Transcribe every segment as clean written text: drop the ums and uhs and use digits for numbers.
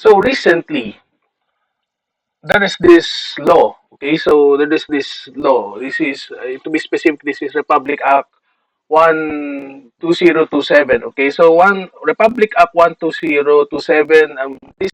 So recently, there is this law. Okay, so there is this law. This is, to be specific, this is Republic Act 12027. Okay, so one Republic Act 12027. This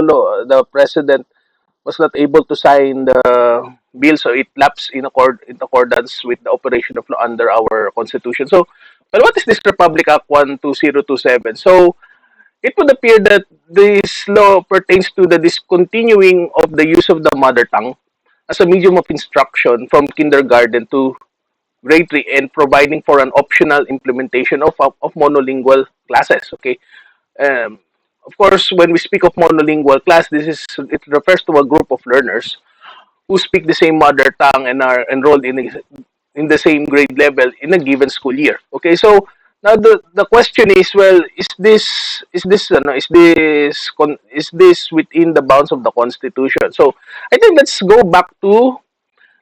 law, the president was not able to sign the bill, so it lapsed in accordance with the operation of law under our constitution. So, but what is this Republic Act 12027? So it would appear that this law pertains to the discontinuing of the use of the mother tongue as a medium of instruction from kindergarten to grade 3 and providing for an optional implementation of monolingual classes. Okay. Um, of course, when we speak of monolingual class, it refers to a group of learners who speak the same mother tongue and are enrolled in the same grade level in a given school year. Okay, so now the question is, well, is this within the bounds of the Constitution? So I think let's go back to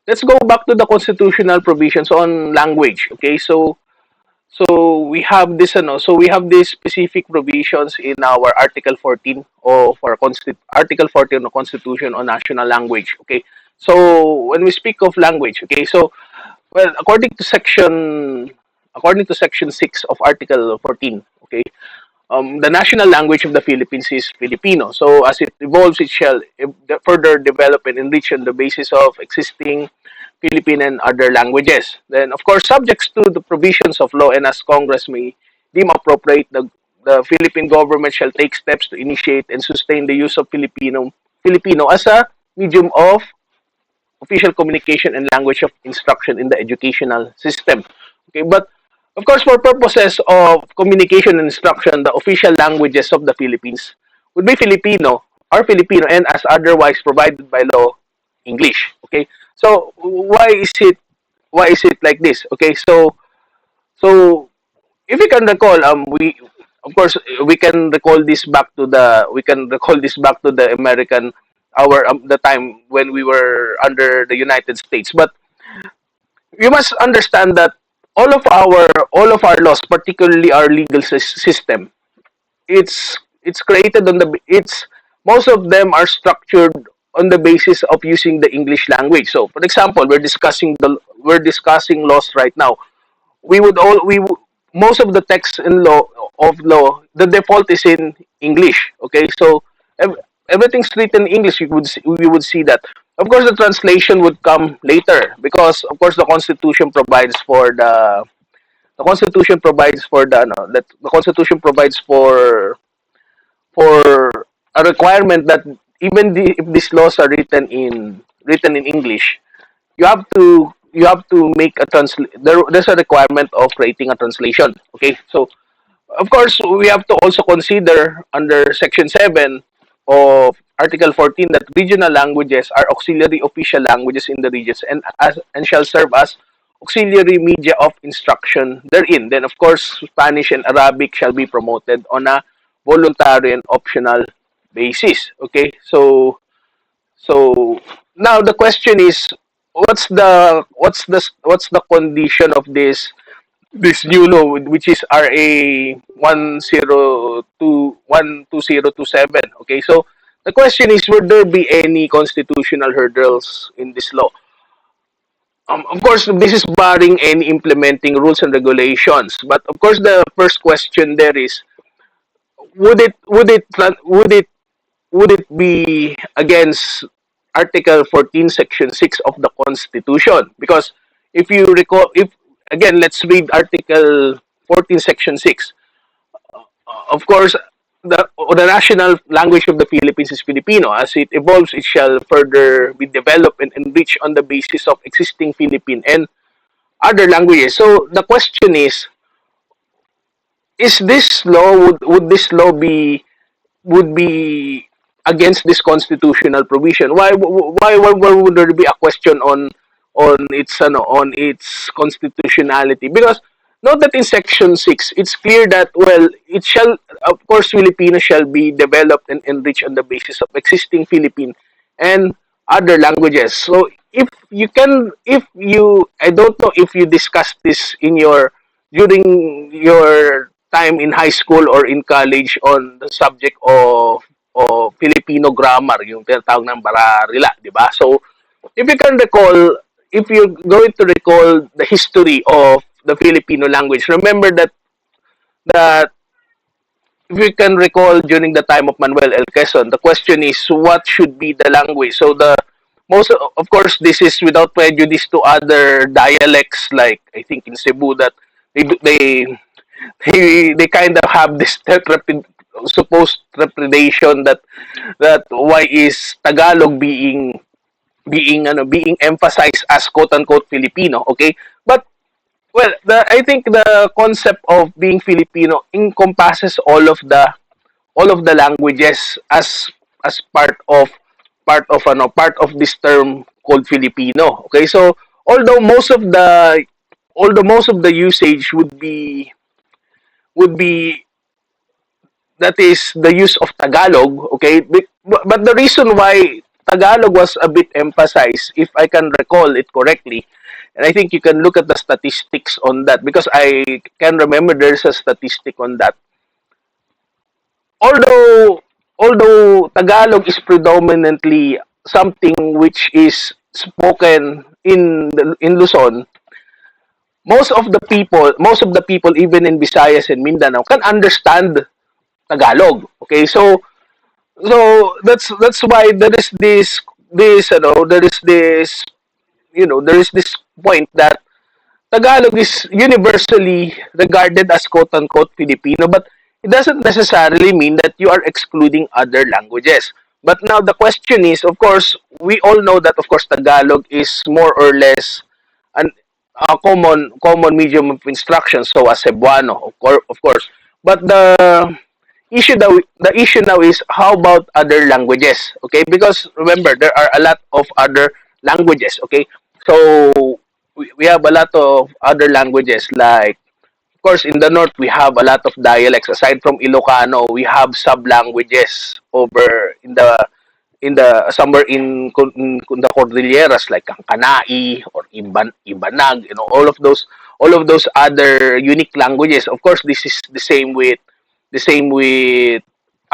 the constitutional provisions on language. Okay, so we have these specific provisions in our Article 14 of our Article 14 of the Constitution on national language. Okay, so when we speak of language, okay, so well, according to Section 6 of Article 14, okay, the national language of the Philippines is Filipino. So as it evolves, it shall further develop and enrich on the basis of existing Philippine and other languages. Then, of course, subjects to the provisions of law and as Congress may deem appropriate, the Philippine government shall take steps to initiate and sustain the use of Filipino as a medium of official communication and language of instruction in the educational system. Okay, but of course, for purposes of communication and instruction, the official languages of the Philippines would be Filipino, and as otherwise provided by law, English. Okay, so why is it like this? Okay, so if you can recall, we of course we can recall this back to the American our the time when we were under the United States. But you must understand that all of our laws, particularly our legal system, it's created on the it's most of them are structured on the basis of using the English language. So, for example, we're discussing laws right now. We would all we w- Most of the text in law, the default is in English. Okay, so everything's written in English. We would see that. Of course, the translation would come later because, of course, the Constitution provides for the Constitution provides for a requirement that if these laws are written in English, you have to make a there's a requirement of creating a translation. Okay, so of course we have to also consider under Section 7 of Article 14 that regional languages are auxiliary official languages in the regions and shall serve as auxiliary media of instruction therein. Then of course Spanish and Arabic shall be promoted on a voluntary and optional basis. Okay, so now the question is, what's the condition of this new law, which is RA 12027. Okay, so the question is, would there be any constitutional hurdles in this law? Of course, this is barring any implementing rules and regulations. But of course, the first question there is, would it would it would it would it be against Article 14, Section 6 of the Constitution? Because if you recall, if again, let's read Article 14, Section 6. Of course, the national language of the Philippines is Filipino. As it evolves, it shall further be developed and enriched on the basis of existing Philippine and other languages. So the question is this law would this law be would be against this constitutional provision? Why would there be a question on its constitutionality? Because note that in Section 6, it's clear that, well, it shall, of course, Filipino shall be developed and enriched on the basis of existing Philippine and other languages. So if you, I don't know if you discussed this during your time in high school or in college on the subject of o Filipino grammar, yung tinatawag ng Bararila, di ba? So, if you can recall, if you're going to recall the history of the Filipino language, remember that if you can recall during the time of Manuel L. Quezon, the question is what should be the language? So the most of course this is without prejudice to other dialects like I think in Cebu that they kind of have this supposed trepidation that why is Tagalog being emphasized as quote unquote Filipino, okay? But well, I think the concept of being Filipino encompasses all of the languages as part of this term called Filipino. Okay, so although most of the although most of the usage would be that is the use of Tagalog. Okay, but the reason why Tagalog was a bit emphasized, if I can recall it correctly, and I think you can look at the statistics on that because I can remember there's a statistic on that. Although Tagalog is predominantly something which is spoken in Luzon, most of the people even in Visayas and Mindanao can understand Tagalog. Okay, so that's why there is this there is this point that Tagalog is universally regarded as quote unquote Filipino, but it doesn't necessarily mean that you are excluding other languages. But now the question is, of course, we all know that of course Tagalog is more or less an a common medium of instruction, so as Cebuano, of course. But the issue now is how about other languages? Okay, because remember there are a lot of other languages. Okay, so we have a lot of other languages like of course in the north we have a lot of dialects aside from Ilocano we have sub languages over in the somewhere in the Cordilleras like Kanai or Ibanag, all of those other unique languages. Of course, this is the same with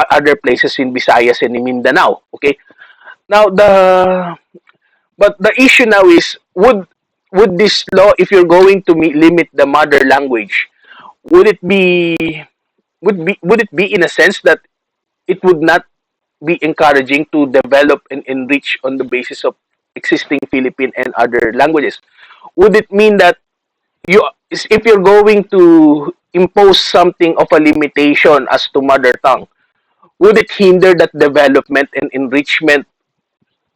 other places in Visayas and in Mindanao. Okay, now but the issue now is would this law, if you're going to limit the mother language, would it be would it be in a sense that it would not be encouraging to develop and enrich on the basis of existing Philippine and other languages? Would it mean that you if you're going to impose something of a limitation as to mother tongue, would it hinder that development and enrichment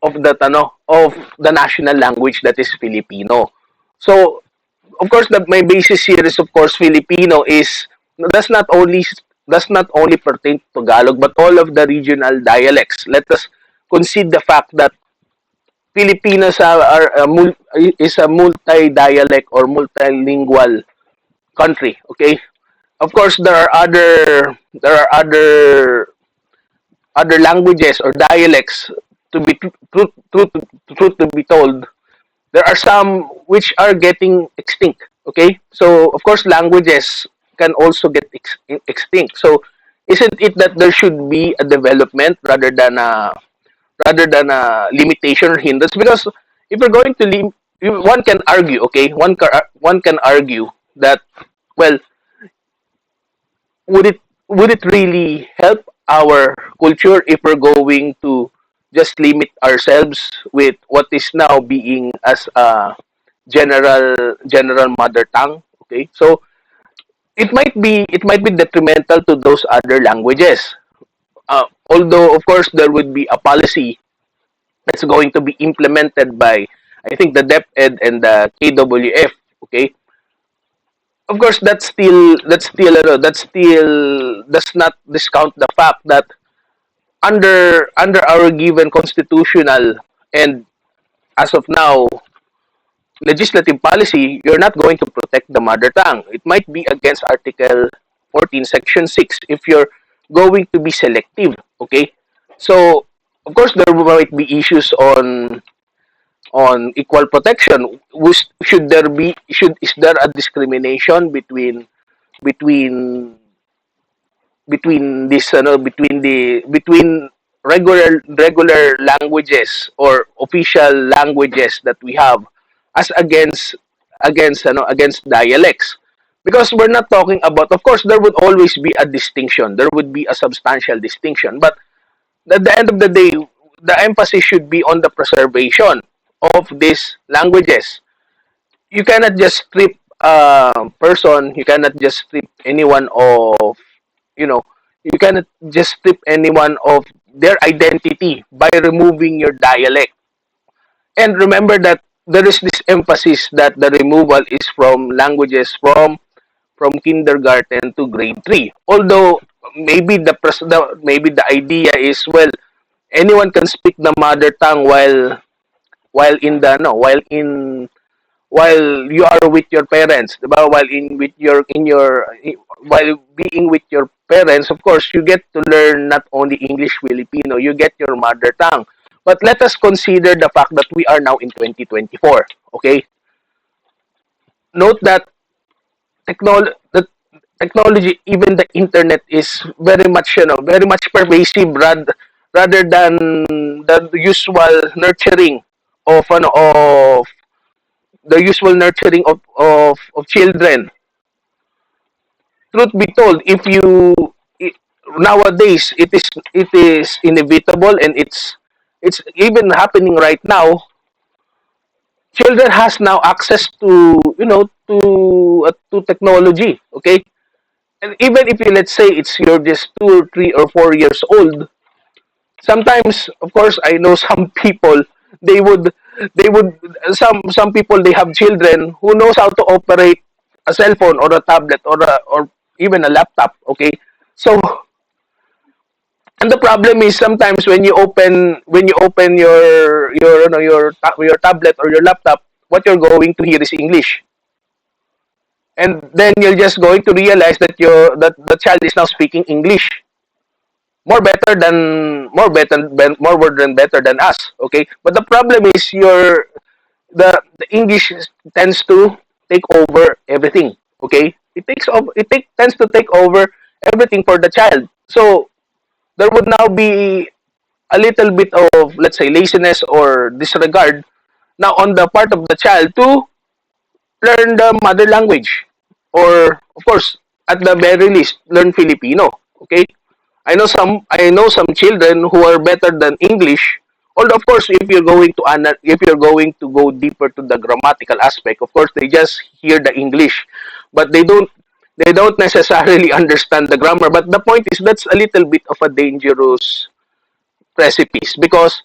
of the national language that is Filipino? So of course my basis here is of course Filipino is does not only does not only pertain to Tagalog but all of the regional dialects. Let us concede the fact that Filipinos is a multi-dialect or multilingual country. Okay, of course there are other languages or dialects to be truth to be told. There are some which are getting extinct. Okay, so of course languages can also get extinct. So isn't it that there should be a development rather than a limitation or hindrance? Because if you're going to one can argue, okay, one can argue that well, would it really help our culture if we're going to just limit ourselves with what is now being as a general mother tongue? Okay, so it might be detrimental to those other languages. Although of course there would be a policy that's going to be implemented by I think the DepEd and the KWF. Okay, of course that still does not discount the fact that under our given constitutional and as of now legislative policy, you're not going to protect the mother tongue. It might be against Article 14, Section 6 if you're going to be selective. Okay, so of course there might be issues on equal protection. Should there be should is there a discrimination between between this between regular languages or official languages that we have as against dialects, because we're not talking about, of course there would always be a distinction, there would be a substantial distinction, but at the end of the day, the emphasis should be on the preservation of these languages. You cannot just strip a person, you cannot just strip anyone of, you know, you cannot just strip anyone of their identity by removing your dialect. And remember that there is this emphasis that the removal is from languages from kindergarten to grade 3. Although maybe maybe the idea is, well, anyone can speak the mother tongue while in the no while in while you are with your parents, diba? While in with your in your while being with your parents, of course you get to learn not only English Filipino, you get your mother tongue. But let us consider the fact that we are now in 2024. Okay, note that the technology, even the internet, is very much, very much pervasive, rather than the usual nurturing of the usual nurturing of children. Truth be told, if you nowadays, it is inevitable, and it's even happening right now. Children has now access to, to technology. Okay, and even if you, let's say, it's you're just 2 or 3 or 4 years old, sometimes, of course, I know some people, they would some people, they have children who knows how to operate a cell phone or a tablet or even a laptop. Okay, so, and the problem is, sometimes when you open your tablet or your laptop, what you're going to hear is English, and then you're just going to realize that the child is now speaking English more word than better than us. Okay, but the problem is, the English tends to take over everything. Okay, tends to take over everything for the child. So there would now be a little bit of, let's say, laziness or disregard now on the part of the child to learn the mother language, or of course, at the very least, learn Filipino. Okay, I know some children who are better than English. Although, of course, if you're going to go deeper to the grammatical aspect, of course they just hear the English, but they don't necessarily understand the grammar. But the point is, that's a little bit of a dangerous recipes, because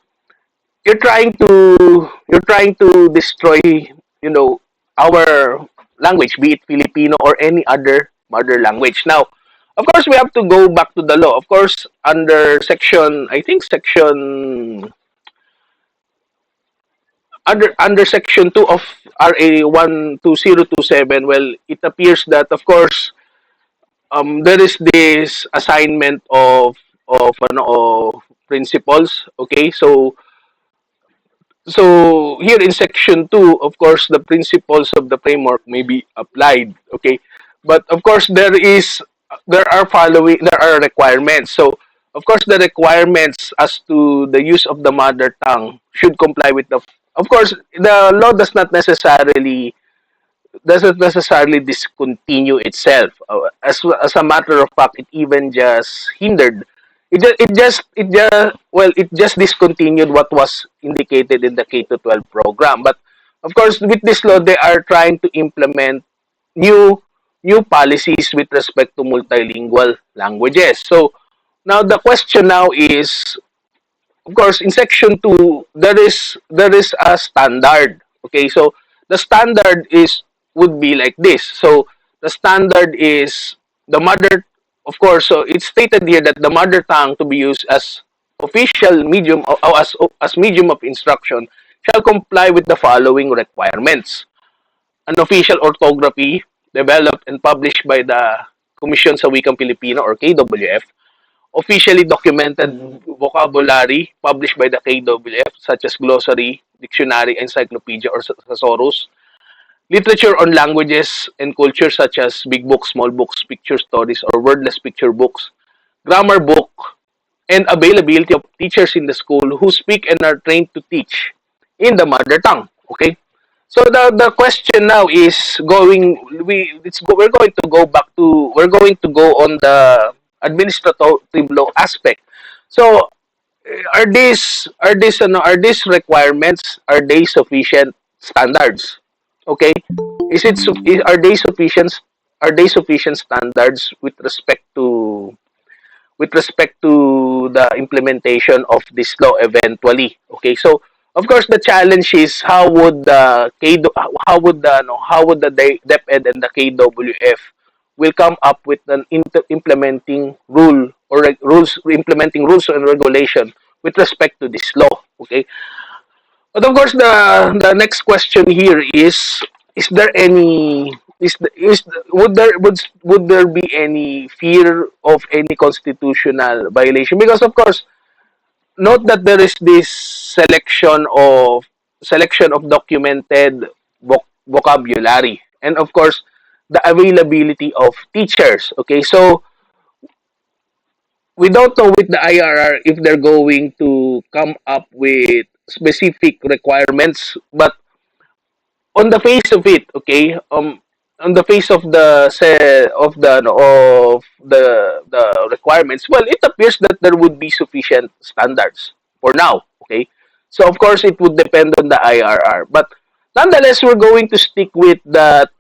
you're trying to destroy, our language, be it Filipino or any other mother language. Now, of course, we have to go back to the law. Of course, under section 2 of RA 12027, well, it appears that, of course, there is this assignment of principles. Okay, so here in section 2, of course, the principles of the framework may be applied. Okay, but of course, there are requirements. So of course, the requirements as to the use of the mother tongue should comply with the. Of course, the law doesn't necessarily discontinue itself. As a matter of fact, it even just hindered. It just discontinued what was indicated in the K to 12 program. But of course, with this law, they are trying to implement new new policies with respect to multilingual languages. So now the question now is, of course, in section 2, there is a standard. Okay, so the standard is would be like this. So the standard is the mother, of course. So it's stated here that the mother tongue to be used as official medium, or as medium of instruction, shall comply with the following requirements: an official orthography developed and published by the Commission sa Wikang Pilipino, or KWF, officially documented vocabulary published by the KWF, such as glossary, dictionary, encyclopedia, or thesaurus, literature on languages and culture, such as big books, small books, picture stories, or wordless picture books, grammar book, and availability of teachers in the school who speak and are trained to teach in the mother tongue. Okay, so the question now is we're going to go back to we're going to go on the administrative law aspect. So are these requirements, are they sufficient standards? Okay, are they sufficient standards with respect to the implementation of this law eventually? Okay, so of course the challenge is how would the how would the DepEd and the KWF will come up with an implementing rule or rules implementing rules and regulation with respect to this law. Okay, but of course the next question here is there any would there be any fear of any constitutional violation? Because of course, note that there is this selection of documented vocabulary, and of course the availability of teachers. Okay, so we don't know with the IRR if they're going to come up with specific requirements, but on the face of it, okay, on the face of the requirements, well, it appears that there would be sufficient standards for now. Okay, so of course it would depend on the IRR, but nonetheless, we're going to stick with that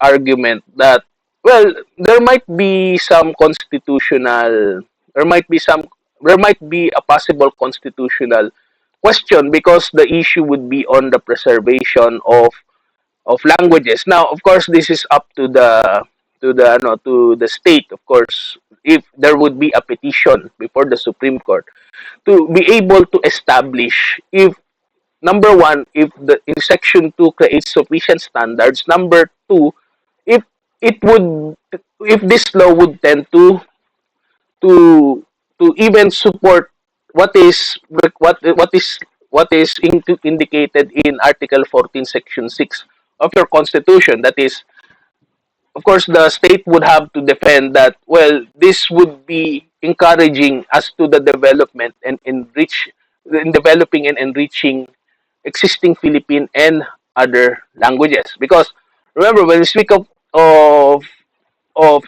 argument that well, there might be some constitutional, there might be some, there might be a possible constitutional question because the issue would be on the preservation of languages. Now, of course, this is up to the state. Of course, if there would be a petition before the Supreme Court to be able to establish if number one, if the in Section 2 creates sufficient standards. Number two, if it would if this law would tend to even support what is what is indicated in Article 14, Section 6 of your Constitution. That is, of course, the state would have to defend that. Well, this would be encouraging as to the development and enrich in developing and enriching existing Philippine and other languages. Because remember, when we speak of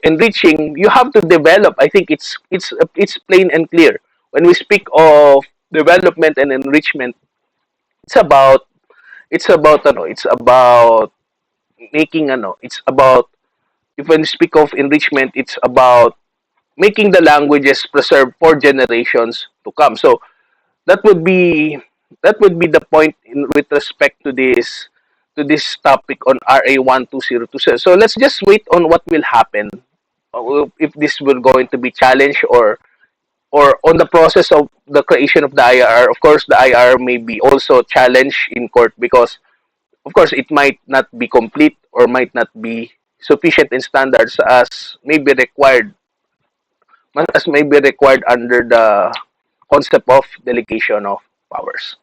enriching, you have to develop. I think it's plain and clear. When we speak of development and enrichment, it's about it's about making it's about if when we speak of enrichment, it's about making the languages preserved for generations to come. So that would be the point with respect to this topic on RA 12027. So let's just wait on what will happen if this will going to be challenged or on the process of the creation of the IR. Of course, the IR may be also challenged in court because of course it might not be complete or might not be sufficient in standards as may be required under the concept of delegation of powers.